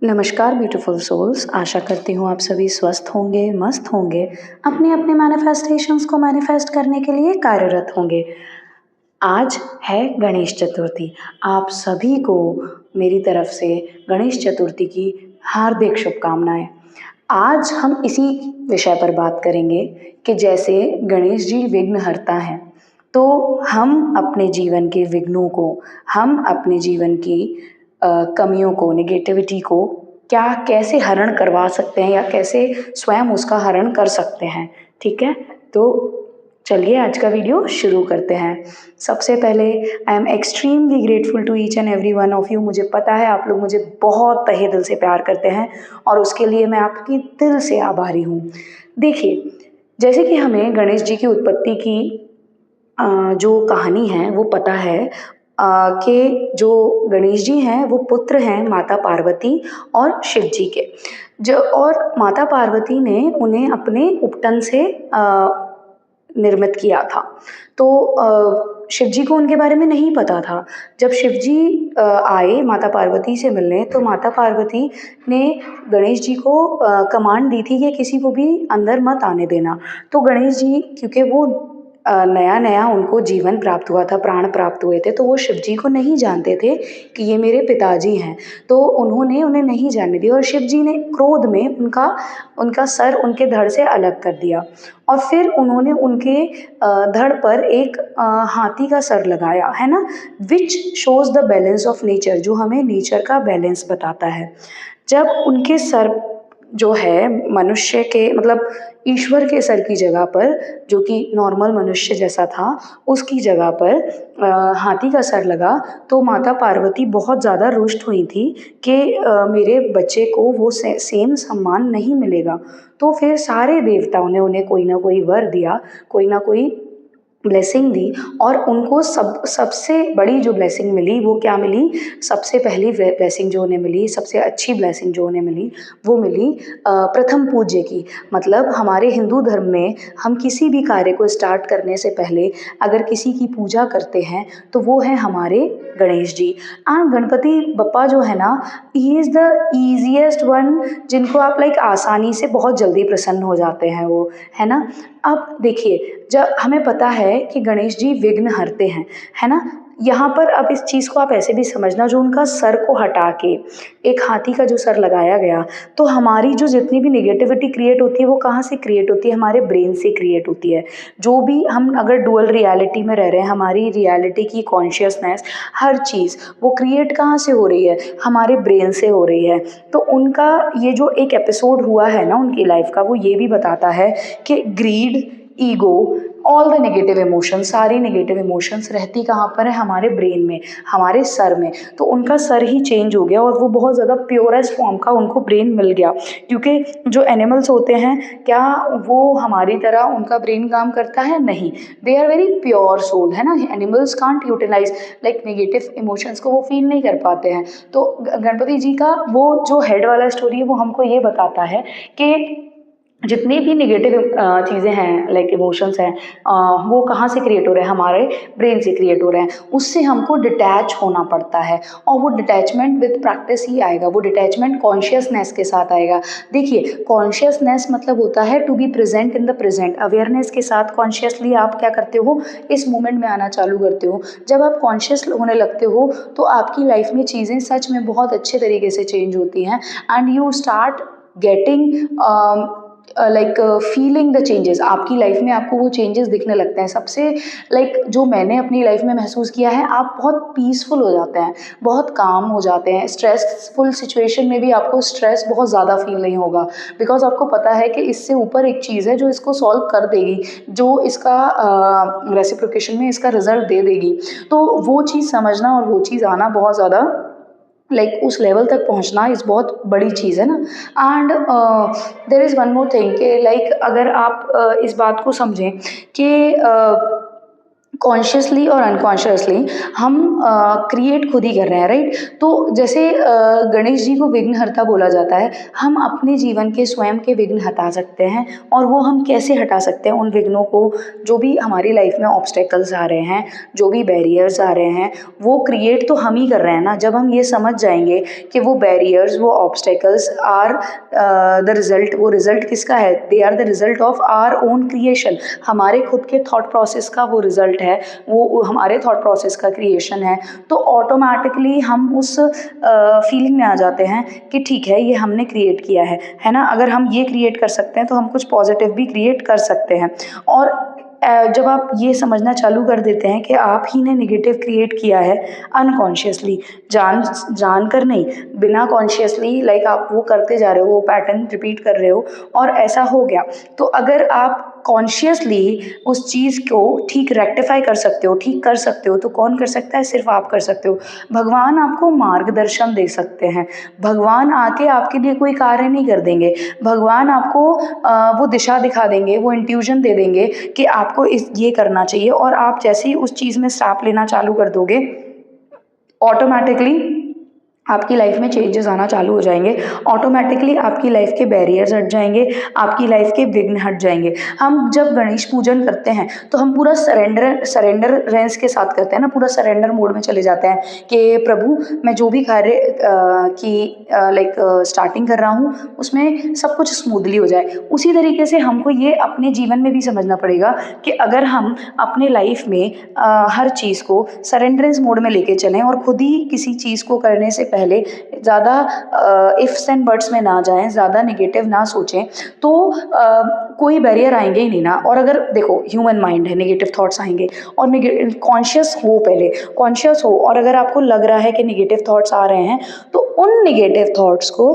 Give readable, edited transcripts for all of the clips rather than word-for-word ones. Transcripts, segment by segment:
नमस्कार beautiful souls, आशा करती हूँ आप सभी स्वस्थ होंगे, मस्त होंगे, अपने अपने मैनिफेस्टेशंस को मैनिफेस्ट करने के लिए कार्यरत होंगे। आज है गणेश चतुर्थी। आप सभी को मेरी तरफ से गणेश चतुर्थी की हार्दिक शुभकामनाएं। आज हम इसी विषय पर बात करेंगे कि जैसे गणेश जी विघ्नहर्ता हैं, तो हम अपने जीवन के विघ्नों को, हम अपने जीवन की कमियों को, नेगेटिविटी को क्या कैसे हरण करवा सकते हैं या कैसे स्वयं उसका हरण कर सकते हैं। ठीक है, तो चलिए आज का वीडियो शुरू करते हैं। सबसे पहले I am extremely grateful to each and every one of you. मुझे पता है आप लोग मुझे बहुत तहे दिल से प्यार करते हैं और उसके लिए मैं आपकी दिल से आभारी हूँ। देखिए, जैसे कि हमें गणेश जी की उत्पत्ति की जो कहानी है वो पता है कि जो गणेश जी हैं वो पुत्र हैं माता पार्वती और शिव जी के। जो और माता पार्वती ने उन्हें अपने उपटन से निर्मित किया था। तो शिव जी को उनके बारे में नहीं पता था। जब शिव जी आए माता पार्वती से मिलने, तो माता पार्वती ने गणेश जी को कमांड दी थी कि किसी को भी अंदर मत आने देना। तो गणेश जी, क्योंकि वो नया नया उनको जीवन प्राप्त हुआ था, प्राण प्राप्त हुए थे, तो वो शिव जी को नहीं जानते थे कि ये मेरे पिताजी हैं। तो उन्होंने उन्हें नहीं जानने दिया और शिव जी ने क्रोध में उनका सर उनके धड़ से अलग कर दिया और फिर उन्होंने उनके धड़ पर एक हाथी का सर लगाया, है ना, which shows the balance of nature, जो हमें नेचर का बैलेंस बताता है। जब उनके सर जो है मनुष्य के, मतलब ईश्वर के सर की जगह पर, जो कि नॉर्मल मनुष्य जैसा था, उसकी जगह पर हाथी का सर लगा, तो माता पार्वती बहुत ज़्यादा रुष्ट हुई थी कि मेरे बच्चे को वो सेम सम्मान नहीं मिलेगा। तो फिर सारे देवताओं ने उन्हें कोई ना कोई वर दिया, कोई ना कोई ब्लेसिंग दी और उनको सबसे बड़ी जो ब्लेसिंग मिली वो क्या मिली? सबसे पहली ब्लेसिंग जो उन्हें मिली, सबसे अच्छी ब्लेसिंग जो उन्हें मिली, वो मिली प्रथम पूज्य की। मतलब हमारे हिंदू धर्म में हम किसी भी कार्य को स्टार्ट करने से पहले अगर किसी की पूजा करते हैं तो वो है हमारे गणेश जी। एंड गणपति बप्पा जो है ना, he is the easiest one, जिनको आप लाइक आसानी से बहुत जल्दी प्रसन्न हो जाते हैं वो, है ना। अब देखिए, जब हमें पता है कि गणेश जी विघ्न हरते हैं, है ना, यहाँ पर अब इस चीज़ को आप ऐसे भी समझना, जो उनका सर को हटा के एक हाथी का जो सर लगाया गया, तो हमारी जो जितनी भी नेगेटिविटी क्रिएट होती है वो कहाँ से क्रिएट होती है? हमारे ब्रेन से क्रिएट होती है। जो भी हम अगर डुअल रियलिटी में रह रहे हैं, हमारी रियलिटी की कॉन्शियसनेस, हर चीज़ वो क्रिएट कहाँ से हो रही है? हमारे ब्रेन से हो रही है। तो उनका ये जो एक एपिसोड हुआ है ना उनकी लाइफ का, वो ये भी बताता है कि greed, ego, all the negative emotions, सारी नेगेटिव इमोशंस रहती कहाँ पर है? हमारे ब्रेन में, हमारे सर में। तो उनका सर ही चेंज हो गया और वो बहुत ज़्यादा प्योरेस्ट फॉर्म का उनको ब्रेन मिल गया। क्योंकि जो एनिमल्स होते हैं, क्या वो हमारी तरह उनका ब्रेन काम करता है? नहीं। They are very pure soul, है ना। Animals can't utilize like negative emotions को, वो फील नहीं कर पाते हैं। तो गणपति जी का वो जो हेड वाला स्टोरी है वो हमको ये बताता है कि जितनी भी नेगेटिव चीज़ें हैं, लाइक इमोशंस हैं, वो कहाँ से क्रिएट हो रहे हैं? हमारे ब्रेन से क्रिएट हो रहे हैं। उससे हमको डिटैच होना पड़ता है और वो डिटैचमेंट विद प्रैक्टिस ही आएगा। वो डिटैचमेंट कॉन्शियसनेस के साथ आएगा। देखिए, कॉन्शियसनेस मतलब होता है to be present in the present. Awareness के साथ कॉन्शियसली आप क्या करते हो? इस मोमेंट में आना चालू करते हो। जब आप कॉन्शियस होने लगते हो तो आपकी लाइफ में चीज़ें सच में बहुत अच्छे तरीके से चेंज होती हैं and you start getting like feeling the changes. आपकी लाइफ में आपको वो चेंजेस दिखने लगते हैं। सबसे लाइक जो मैंने अपनी लाइफ में महसूस किया है, आप बहुत पीसफुल हो जाते हैं, बहुत काम हो जाते हैं। स्ट्रेसफुल सिचुएशन में भी आपको स्ट्रेस बहुत ज़्यादा फील नहीं होगा, बिकॉज आपको पता है कि इससे ऊपर एक चीज़ है जो इसको सॉल्व कर देगी, जो इसका रेसिप्रोकेशन में इसका रिजल्ट दे देगी। तो वो चीज़ समझना और वो चीज़ आना बहुत ज़्यादा लाइक उस लेवल तक पहुंचना इस बहुत बड़ी चीज़ है ना। And there is one more thing कि लाइक अगर आप इस बात को समझें कि कॉन्शियसली और अनकॉन्शियसली हम क्रिएट खुद ही कर रहे हैं, राइट। तो जैसे गणेश जी को विघ्नहर्ता बोला जाता है, हम अपने जीवन के स्वयं के विघ्न हटा सकते हैं। और वो हम कैसे हटा सकते हैं उन विघ्नों को, जो भी हमारी लाइफ में ऑब्स्टेकल्स आ रहे हैं, जो भी बैरियर्स आ रहे हैं, वो क्रिएट तो हम ही कर रहे हैं ना। जब हम ये समझ जाएंगे कि वो बैरियर्स, वो ऑब्स्टेकल्स आर द रिजल्ट, वो रिजल्ट किसका है, they are the result of our own creation, हमारे खुद के थॉट प्रोसेस का वो रिजल्ट है, वो हमारे थॉट प्रोसेस का क्रिएशन है। तो ऑटोमेटिकली हम उस फीलिंग में आ जाते हैं कि ठीक है, ये हमने क्रिएट किया है ना। अगर हम ये क्रिएट कर सकते हैं तो हम कुछ पॉजिटिव भी क्रिएट कर सकते हैं। और जब आप ये समझना चालू कर देते हैं कि आप ही ने नेगेटिव क्रिएट किया है अनकॉन्शियसली, जान कर नहीं, बिना कॉन्शियसली, लाइक आप वो करते जा रहे हो, वो पैटर्न रिपीट कर रहे हो और ऐसा हो गया, तो अगर आप कॉन्शियसली उस चीज़ को ठीक रेक्टिफाई कर सकते हो, ठीक कर सकते हो, तो कौन कर सकता है, सिर्फ आप कर सकते हो। भगवान आपको मार्गदर्शन दे सकते हैं, भगवान आके आपके लिए कोई कार्य नहीं कर देंगे, भगवान आपको वो दिशा दिखा देंगे, वो इंट्यूजन दे देंगे कि आपको ये करना चाहिए। और आप जैसे ही उस चीज़ में स्टेप लेना चालू कर दोगे, ऑटोमेटिकली आपकी लाइफ में चेंजेस आना चालू हो जाएंगे, ऑटोमेटिकली आपकी लाइफ के बैरियर्स हट जाएंगे, आपकी लाइफ के विघ्न हट जाएंगे। हम जब गणेश पूजन करते हैं तो हम पूरा सरेंडरेंस के साथ करते हैं ना, पूरा सरेंडर मोड में चले जाते हैं कि प्रभु मैं जो भी कार्य की लाइक स्टार्टिंग कर रहा हूँ उसमें सब कुछ स्मूथली हो जाए। उसी तरीके से हमको ये अपने जीवन में भी समझना पड़ेगा कि अगर हम अपने लाइफ में हर चीज़ को सरेंडरेंस मोड में लेके चलें और खुद ही किसी चीज़ को करने से पहले ज़्यादा इफ्स एंड बट्स में ना जाएं, ज़्यादा नेगेटिव ना सोचें, तो कोई बैरियर आएंगे ही नहीं ना। और अगर देखो ह्यूमन माइंड है, नेगेटिव थॉट्स आएंगे, और कॉन्शियस हो, पहले कॉन्शियस हो, और अगर आपको लग रहा है कि नेगेटिव थॉट्स आ रहे हैं तो उन नेगेटिव थॉट्स को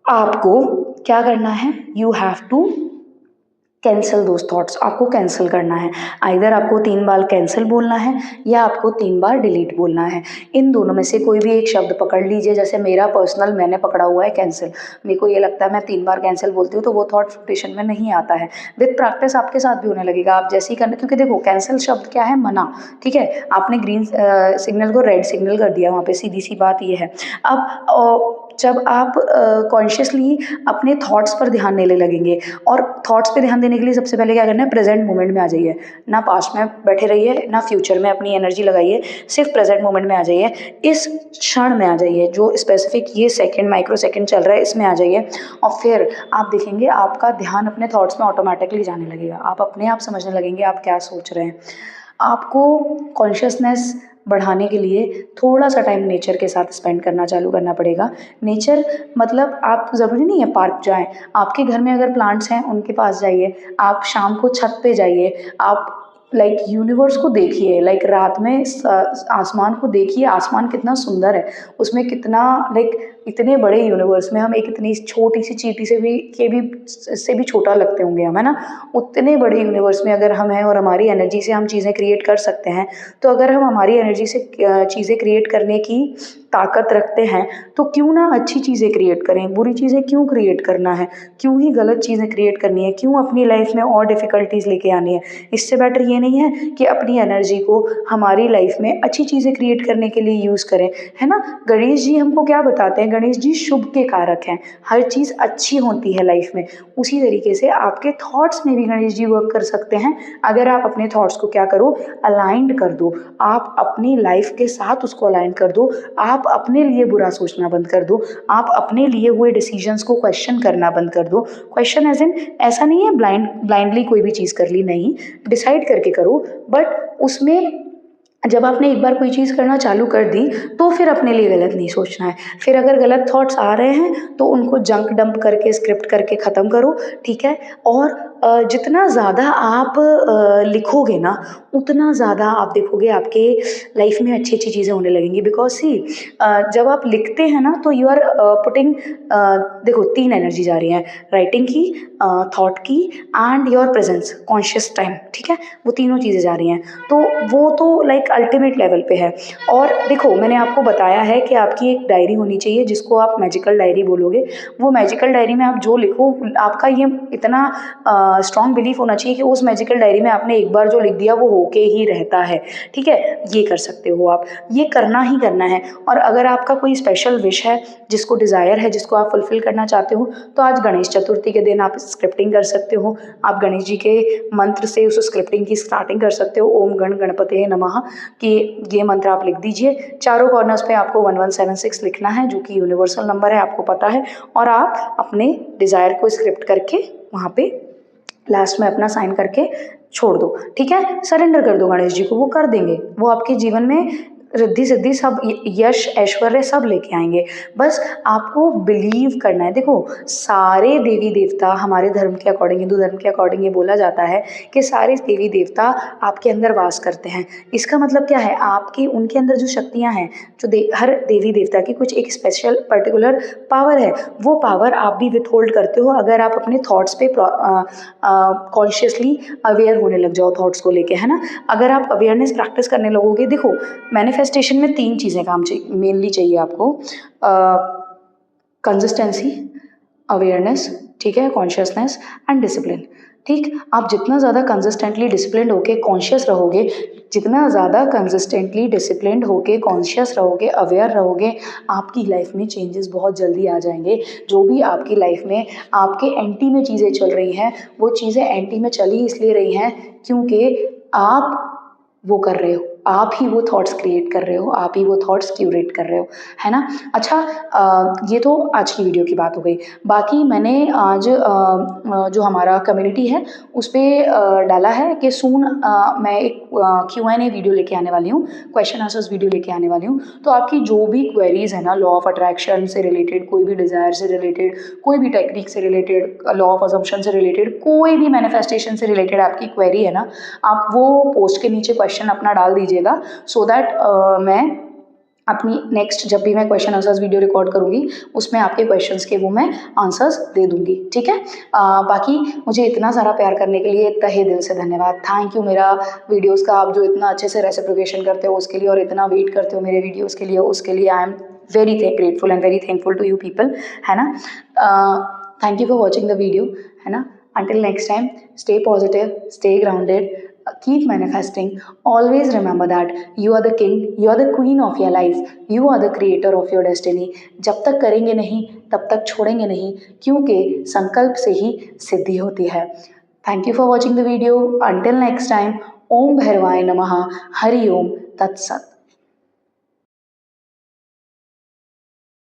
आपको क्या करना है, you have to cancel those thoughts, आपको कैंसिल करना है। आइदर आपको 3 बार कैंसिल बोलना है या आपको 3 बार डिलीट बोलना है। इन दोनों में से कोई भी एक शब्द पकड़ लीजिए। जैसे मेरा पर्सनल, मैंने पकड़ा हुआ है कैंसिल। मेरे को ये लगता है मैं 3 बार कैंसिल बोलती हूँ तो वो थॉट फ्लोटेशन में नहीं आता है। विद प्रैक्टिस आपके साथ भी होने लगेगा, आप जैसे ही करना, क्योंकि देखो कैंसिल शब्द क्या है, मना, ठीक है। आपने ग्रीन सिग्नल को रेड सिग्नल कर दिया वहाँ पे, सीधी सी बात ये है। अब जब आप कॉन्शियसली अपने थॉट्स पर ध्यान देने लगेंगे, और थॉट्स पे ध्यान देने के लिए सबसे पहले क्या करना है, प्रेजेंट मोमेंट में आ जाइए। ना पास्ट में बैठे रहिए, ना फ्यूचर में अपनी एनर्जी लगाइए, सिर्फ प्रेजेंट मोमेंट में आ जाइए, इस क्षण में आ जाइए, जो स्पेसिफिक ये सेकंड, माइक्रो सेकंड चल रहा है, इसमें आ जाइए। और फिर आप देखेंगे आपका ध्यान अपने थॉट्स में ऑटोमेटिकली जाने लगेगा, आप अपने आप समझने लगेंगे आप क्या सोच रहे हैं। आपको कॉन्शियसनेस बढ़ाने के लिए थोड़ा सा टाइम नेचर के साथ स्पेंड करना चालू करना पड़ेगा। नेचर मतलब आप ज़रूरी नहीं है पार्क जाएं, आपके घर में अगर प्लांट्स हैं उनके पास जाइए, आप शाम को छत पे जाइए, आप लाइक यूनिवर्स को देखिए, लाइक रात में आसमान को देखिए, आसमान कितना सुंदर है, उसमें कितना लाइक इतने बड़े यूनिवर्स में हम एक इतनी छोटी सी चींटी से भी छोटा लगते होंगे हम, है ना। उतने बड़े यूनिवर्स में अगर हम हैं और हमारी एनर्जी से हम चीज़ें क्रिएट कर सकते हैं, तो अगर हम हमारी एनर्जी से चीज़ें क्रिएट करने की ताकत रखते हैं तो क्यों ना अच्छी चीज़ें क्रिएट करें, बुरी चीज़ें क्यों क्रिएट करना है, क्यों ही गलत चीज़ें क्रिएट करनी है, क्यों अपनी लाइफ में और डिफ़िकल्टीज़ लेके आनी है। इससे बेटर ये नहीं है कि अपनी एनर्जी को हमारी लाइफ में अच्छी चीज़ें क्रिएट करने के लिए यूज़ करें, है ना। गणेश जी हमको क्या बताते हैं, गणेश जी शुभ के कारक हैं, हर चीज़ अच्छी होती है लाइफ में। उसी तरीके से आपके थॉट्स में भी गणेश जी वर्क कर सकते हैं। अगर आप अपने थॉट्स को क्या करो, अलाइंड कर दो, आप अपनी लाइफ के साथ उसको अलाइन कर दो, आप अपने लिए बुरा सोचना बंद कर दो, आप अपने लिए हुए डिसीजंस को क्वेश्चन करना बंद कर दो। क्वेश्चन एज इन ऐसा नहीं है ब्लाइंडली कोई भी चीज़ कर ली, नहीं, डिसाइड करके करो, बट उसमें जब आपने एक बार कोई चीज़ करना चालू कर दी तो फिर अपने लिए गलत नहीं सोचना है। फिर अगर गलत थॉट्स आ रहे हैं तो उनको जंक डंप करके, स्क्रिप्ट करके ख़त्म करो, ठीक है। और जितना ज़्यादा आप लिखोगे ना, उतना ज़्यादा आप देखोगे आपके लाइफ में अच्छी अच्छी चीज़ें होने लगेंगी। बिकॉज सी जब आप लिखते हैं ना तो यू आर पुटिंग, देखो 3 एनर्जी जा रही हैं, राइटिंग की, थॉट की and your presence, conscious time, ठीक है। वो तीनों चीज़ें जा रही हैं, तो वो तो लाइक अल्टीमेट लेवल पे है। और देखो, मैंने आपको बताया है कि आपकी एक डायरी होनी चाहिए जिसको आप मैजिकल डायरी बोलोगे। वो मैजिकल डायरी में आप जो लिखो, आपका ये इतना स्ट्रॉन्ग बिलीफ होना चाहिए कि उस मैजिकल डायरी में आपने एक बार जो लिख दिया वो होके ही रहता है। ठीक है, ये कर सकते हो आप, ये करना ही करना है। और अगर आपका कोई स्पेशल विश है, जिसको डिज़ायर है, जिसको आप फुलफिल करना चाहते हो, तो आज गणेश चतुर्थी के दिन आप स्क्रिप्टिंग कर सकते हो। आप गणेश जी के मंत्र से उस स्क्रिप्टिंग की स्टार्टिंग कर सकते हो। ओम गण गणपते नमः कि ये मंत्र आप लिख दीजिए। चारों कॉर्नर्स पे आपको 1176 लिखना है, जो कि यूनिवर्सल नंबर है, आपको पता है। और आप अपने डिज़ायर को स्क्रिप्ट करके वहाँ पे लास्ट में अपना साइन करके छोड़ दो। ठीक है, सरेंडर कर दो गणेश जी को, वो कर देंगे। वो आपके जीवन में रिद्धि सिद्धि सब, यश ऐश्वर्य सब लेके आएंगे। बस आपको बिलीव करना है। देखो, सारे देवी देवता हमारे धर्म के अकॉर्डिंग, हिंदू धर्म के अकॉर्डिंग ये बोला जाता है कि सारे देवी देवता आपके अंदर वास करते हैं। इसका मतलब क्या है, आपकी उनके अंदर जो शक्तियाँ हैं, जो हर देवी देवता की कुछ एक स्पेशल पर्टिकुलर पावर है, वो पावर आप भी विथहोल्ड करते हो अगर आप अपने थॉट्स पे कॉन्शियसली अवेयर होने लग जाओ थॉट्स को लेके, है ना। अगर आप अवेयरनेस प्रैक्टिस करने लगोगे, देखो मैनिफेस्टेशन में 3 चीज़ें काम चाहिए, मेनली चाहिए आपको। कंसिस्टेंसी, अवेयरनेस, ठीक है, कॉन्शियसनेस एंड डिसिप्लिन। ठीक, आप जितना ज़्यादा कंसिस्टेंटली डिसिप्लिन्ड होके कॉन्शियस रहोगे, जितना ज़्यादा कंसिस्टेंटली डिसिप्लिन्ड होके कॉन्शियस रहोगे, अवेयर रहोगे, आपकी लाइफ में चेंजेस बहुत जल्दी आ जाएंगे। जो भी आपकी लाइफ में आपके एंटी में चीज़ें चल रही हैं, वो चीज़ें एंटी में चली इसलिए रही हैं क्योंकि आप वो कर रहे हो, आप ही वो थॉट्स क्रिएट कर रहे हो, आप ही वो थॉट्स क्यूरेट कर रहे हो, है ना। अच्छा, ये तो आज की वीडियो की बात हो गई। बाकी मैंने आज जो हमारा कम्युनिटी है उस पर डाला है कि सून मैं एक Q&A वीडियो लेके आने वाली हूँ, क्वेश्चन आंसर्स वीडियो लेके आने वाली हूँ। तो आपकी जो भी क्वेरीज है ना, लॉ ऑफ अट्रैक्शन से रिलेटेड, कोई भी डिज़ायर से रिलेटेड, कोई भी टेक्निक से रिलेटेड, लॉ ऑफ अजम्पशन से रिलेटेड, कोई भी मैनिफेस्टेशन से रिलेटेड आपकी क्वेरी है ना, आप वो पोस्ट के नीचे क्वेश्चन अपना डाल दीजिएगा, सो दैट मैं अपनी नेक्स्ट जब भी मैं क्वेश्चन आंसर्स वीडियो रिकॉर्ड करूँगी उसमें आपके क्वेश्चंस के वो मैं आंसर्स दे दूँगी। ठीक है, बाकी मुझे इतना सारा प्यार करने के लिए तहे दिल से धन्यवाद। थैंक यू मेरा वीडियोस का आप जो इतना अच्छे से रेसिप्रोकेशन करते हो उसके लिए, और इतना वेट करते हो मेरे वीडियोस के लिए, उसके लिए I am very grateful and very thankful to you people, है ना। Thank you for watching the video, है ना। Until next time, stay positive, stay grounded, keep manifesting. Always remember that you are the king, you are the queen of your life, you are the creator of your destiny. जब तक करेंगे नहीं तब तक छोड़ेंगे नहीं, क्योंकि संकल्प से ही सिद्धि होती है। Thank you for watching the video. Until next time, ओम भैरवाय नमः, हरि ओम तत्सत।